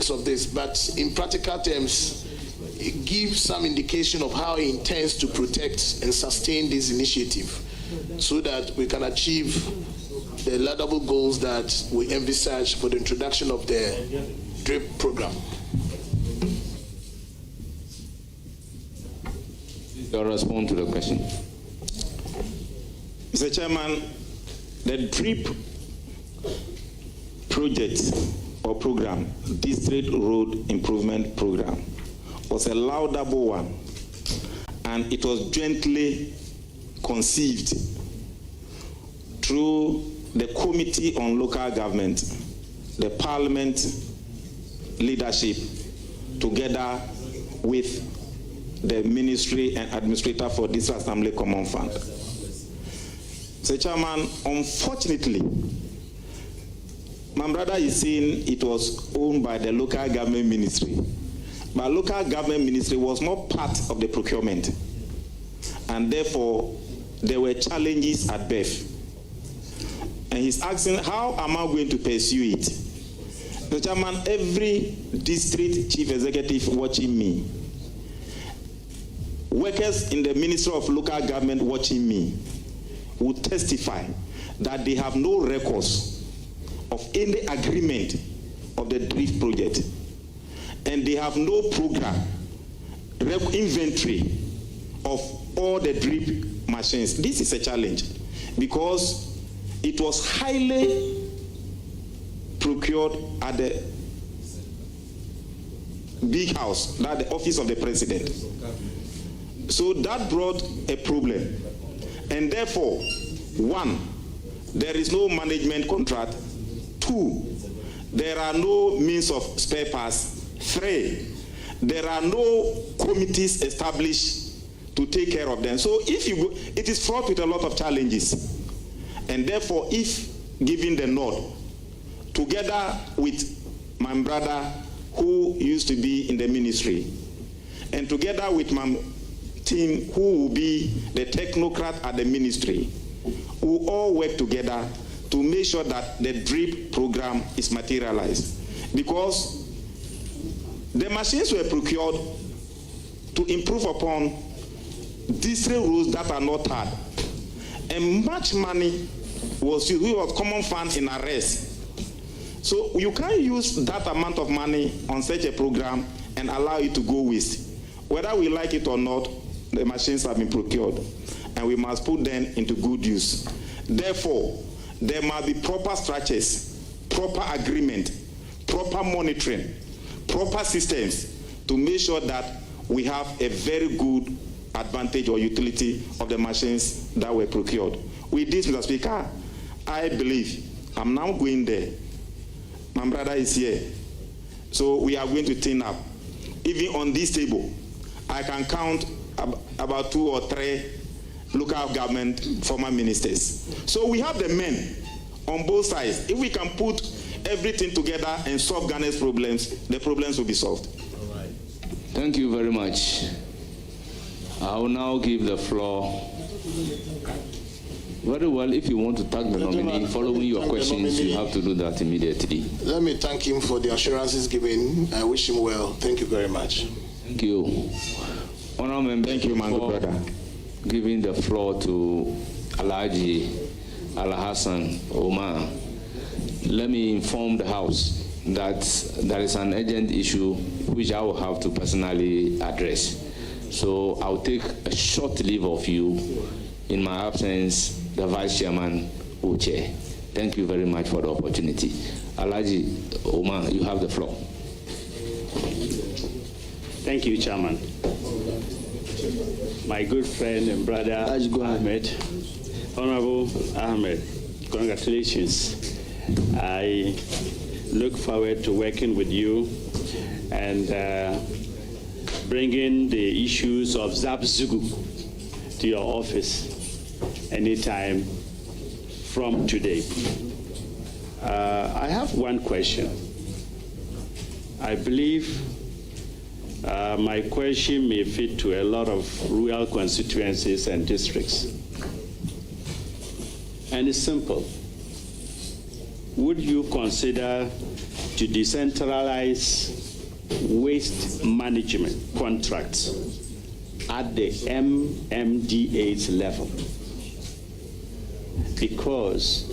specifics of this, but in practical terms, it gives some indication of how he intends to protect and sustain this initiative so that we can achieve the laudable goals that we envisage for the introduction of the DRIP program. I'll respond to the question. Mr. Chairman, the DRIP project or program, District Road Improvement Program, was a laudable one, and it was jointly conceived through the Committee on Local Government, the Parliament leadership, together with the Ministry and Administrator for District Assembly Common Fund. Mr. Chairman, unfortunately, my brother is saying it was owned by the local government ministry, but local government ministry was not part of the procurement, and therefore there were challenges at birth. And he's asking, how am I going to pursue it? Mr. Chairman, every district chief executive watching me, workers in the Ministry of Local Government watching me, will testify that they have no records of any agreement of the DRIP project, and they have no program inventory of all the DRIP machines. This is a challenge because it was highly procured at the big house, that the office of the president. So that brought a problem. And therefore, one, there is no management contract. Two, there are no means of spare parts. Three, there are no committees established to take care of them. So if you go, it is fraught with a lot of challenges. And therefore, if given the nod, together with my brother who used to be in the ministry, and together with my team who will be the technocrat at the ministry, we will all work together to make sure that the DRIP program is materialized. Because the machines were procured to improve upon district roads that are not hard. And much money was used. We were common fund in arrest. So you can't use that amount of money on such a program and allow it to go waste. Whether we like it or not, the machines have been procured, and we must put them into good use. Therefore, there must be proper structures, proper agreement, proper monitoring, proper systems to make sure that we have a very good advantage or utility of the machines that were procured. With this, Mr. Speaker, I believe I'm now going there. My brother is here. So we are going to team up. Even on this table, I can count about 2 or 3 local government former ministers. So we have the men on both sides. If we can put everything together and solve Ghana's problems, the problems will be solved. All right. Thank you very much. I will now give the floor. Very well, if you want to thank the nominee, following your questions, you have to do that immediately. Let me thank him for the assurances given. I wish him well. Thank you very much. Thank you. Honorable member, thank you, my good brother. Giving the floor to Alhaji Al-Hassan Omar. Let me inform the House that there is an urgent issue which I will have to personally address. So I'll take a short leave of you. In my absence, the Vice Chairman will chair. Thank you very much for the opportunity. Alhaji Omar, you have the floor. Thank you, Chairman. My good friend and brother Ahmed, Honorable Ahmed, congratulations. I look forward to working with you and bringing the issues of Zabzugu to your office anytime from today. I have one question. I believe my question may fit to a lot of rural constituencies and districts. And it's simple. Would you consider to decentralize waste management contracts at the MMDCES level, because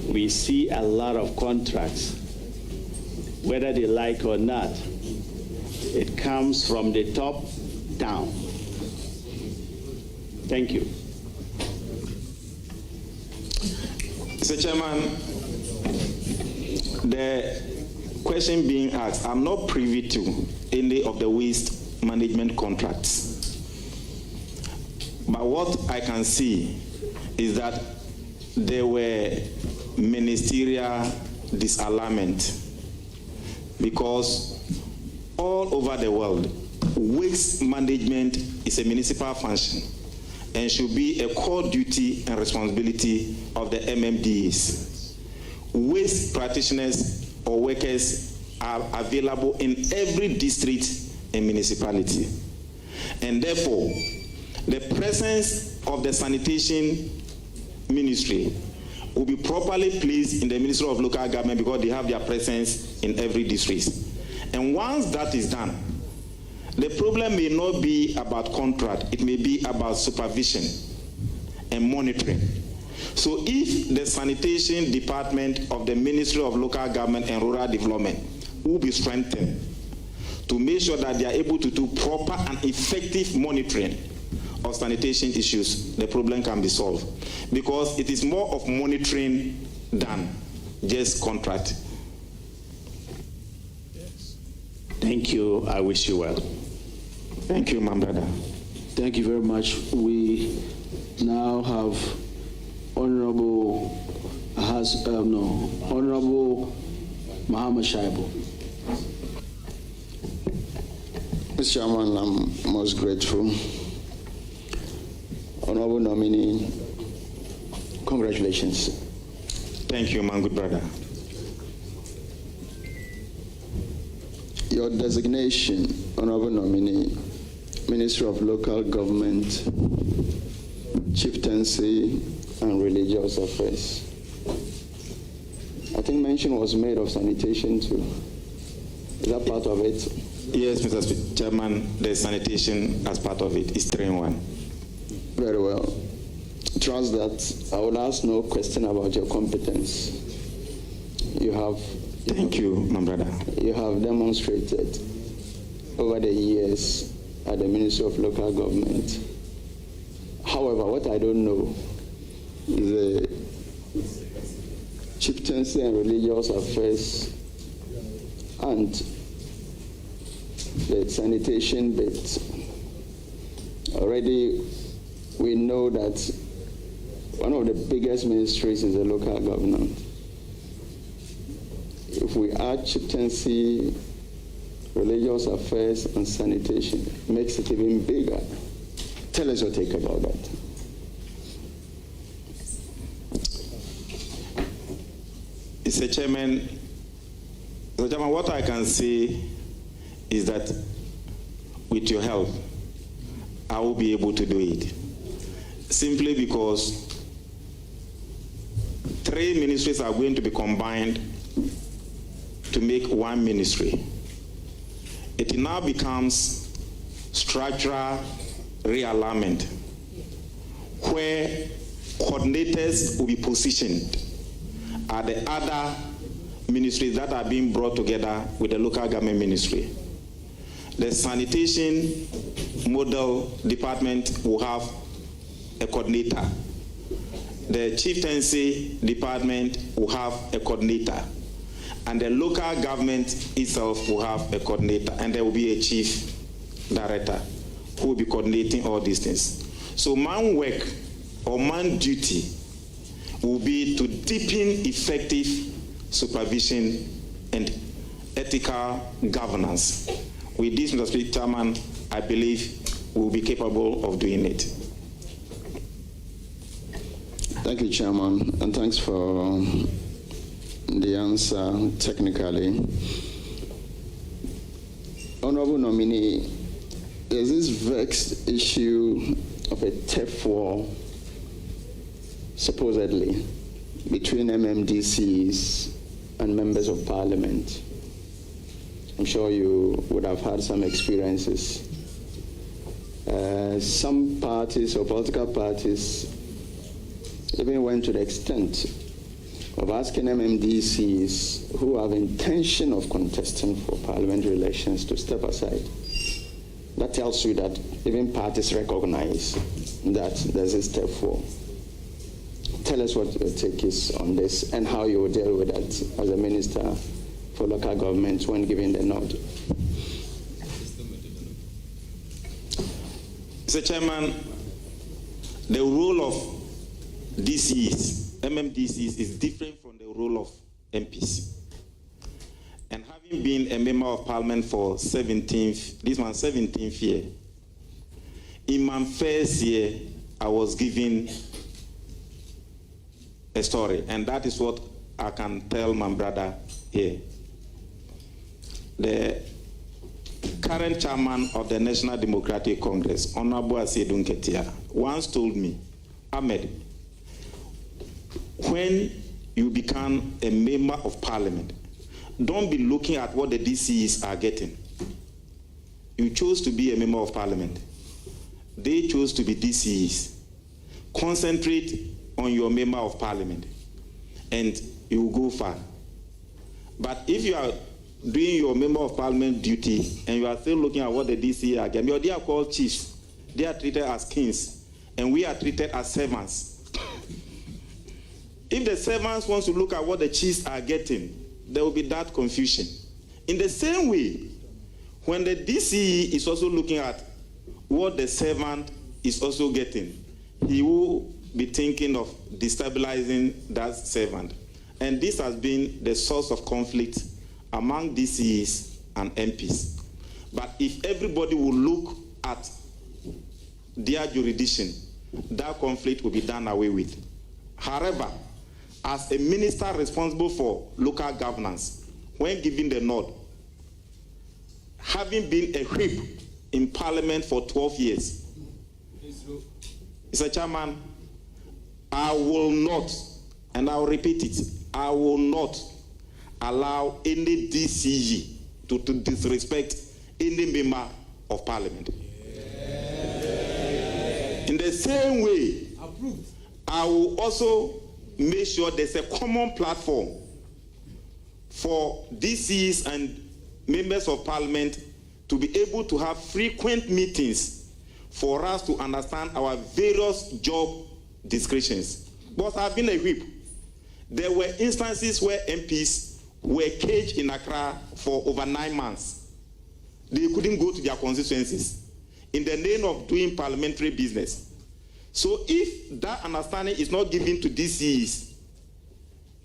we see a lot of contracts, whether they like or not, it comes from the top down. Thank you. Mr. Chairman, the question being asked, I'm not privy to any of the waste management contracts. But what I can see is that there were ministerial disalignment, because all over the world, waste management is a municipal function and should be a core duty and responsibility of the MMDs. Waste practitioners or workers are available in every district and municipality. And therefore, the presence of the sanitation ministry will be properly placed in the Ministry of Local Government, because they have their presence in every district. And once that is done, the problem may not be about contract, it may be about supervision and monitoring. So if the sanitation department of the Ministry of Local Government and Rural Development will be strengthened to make sure that they are able to do proper and effective monitoring of sanitation issues, the problem can be solved. Because it is more of monitoring than just contract. Thank you. I wish you well. Thank you, my brother. Thank you very much. We now have Honorable Muhammad Shaibu. Mr. Chairman, I'm most grateful. Honorable nominee, congratulations. Thank you, my good brother. Your designation, Honorable nominee, Minister of Local Government, Chieftaincy and Religious Affairs. I think mention was made of sanitation too. Is that part of it? Yes, Mr. Chairman, the sanitation as part of it is 3 in 1. Very well. Trust that I will ask no question about your competence. You have. Thank you, my brother. You have demonstrated over the years at the Ministry of Local Government. However, what I don't know is the Chieftaincy and Religious Affairs and the sanitation bit. Already we know that one of the biggest ministries is the local government. If we add chieftaincy, religious affairs, and sanitation, it makes it even bigger. Tell us your take about that. Mr. Chairman, what I can say is that with your help, I will be able to do it. Simply because 3 ministries are going to be combined to make 1 ministry. It now becomes structural realignment, where coordinators will be positioned at the other ministries that are being brought together with the local government ministry. The sanitation model department will have a coordinator. The chieftaincy department will have a coordinator. And the local government itself will have a coordinator. And there will be a chief director who will be coordinating all these things. So man work or man duty will be to deepen effective supervision and ethical governance. With this, Mr. Chairman, I believe we will be capable of doing it. Thank you, Chairman, and thanks for the answer technically. Honorable nominee, there's this vexed issue of a turf war, supposedly, between MMDCES and members of parliament. I'm sure you would have had some experiences. Some parties or political parties even went to the extent of asking MMDCES who have intention of contesting for parliamentary elections to step aside. That tells you that even parties recognize that there's a step forward. Tell us what your take is on this and how you will deal with that as a minister for local government when giving the nod. Mr. Chairman, the role of DCEs, MMDCEs, is different from the role of MPs. And having been a member of parliament for 17th year, in my first year, I was given a story, and that is what I can tell my brother here. The current chairman of the National Democratic Congress, Honorable Asiedu Nketia, once told me, Ahmed, when you become a member of parliament, don't be looking at what the DCEs are getting. You chose to be a member of parliament. They chose to be DCEs. Concentrate on your member of parliament and you will go far. But if you are doing your member of parliament duty and you are still looking at what the DCE are getting, they are called chiefs. They are treated as kings and we are treated as servants. If the servants want to look at what the chiefs are getting, there will be that confusion. In the same way, when the DCE is also looking at what the servant is also getting, he will be thinking of destabilizing that servant. And this has been the source of conflict among DCEs and MPs. But if everybody will look at their jurisdiction, that conflict will be done away with. However, as a minister responsible for local governance, when given the nod, having been a whip in parliament for 12 years, Mr. Chairman, I will not, and I will repeat it, I will not allow any DCE to disrespect any member of parliament. In the same way, I will also make sure there's a common platform for DCEs and members of parliament to be able to have frequent meetings for us to understand our various job descriptions. But I've been a whip. There were instances where MPs were caged in Accra for over 9 months. They couldn't go to their constituencies in the name of doing parliamentary business. So if that understanding is not given to DCEs,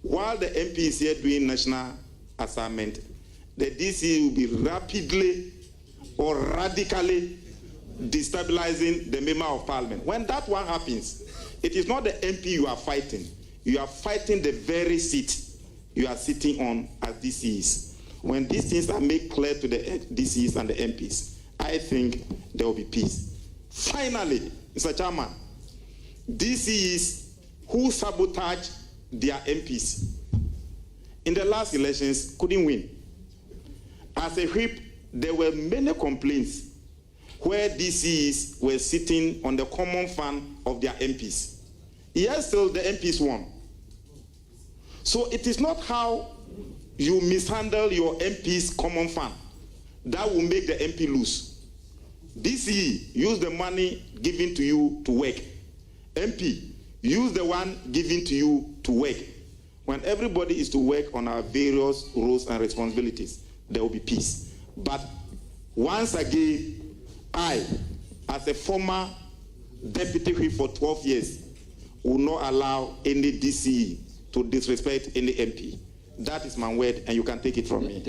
while the MP is here doing national assignment, the DCE will be rapidly or radically destabilizing the member of parliament. When that one happens, it is not the MP you are fighting. You are fighting the very seat you are sitting on as DCEs. When these things are made clear to the DCEs and the MPs, I think there will be peace. Finally, Mr. Chairman, DCEs who sabotage their MPs in the last elections couldn't win. As a whip, there were many complaints where DCEs were sitting on the common fund of their MPs. Yes, still the MPs won. So it is not how you mishandle your MP's common fund that will make the MP lose. DCE, use the money given to you to work. MP, use the one given to you to work. When everybody is to work on our various roles and responsibilities, there will be peace. But once again, I, as a former deputy whip for 12 years, will not allow any DCE to disrespect any MP. That is my word, and you can take it from me.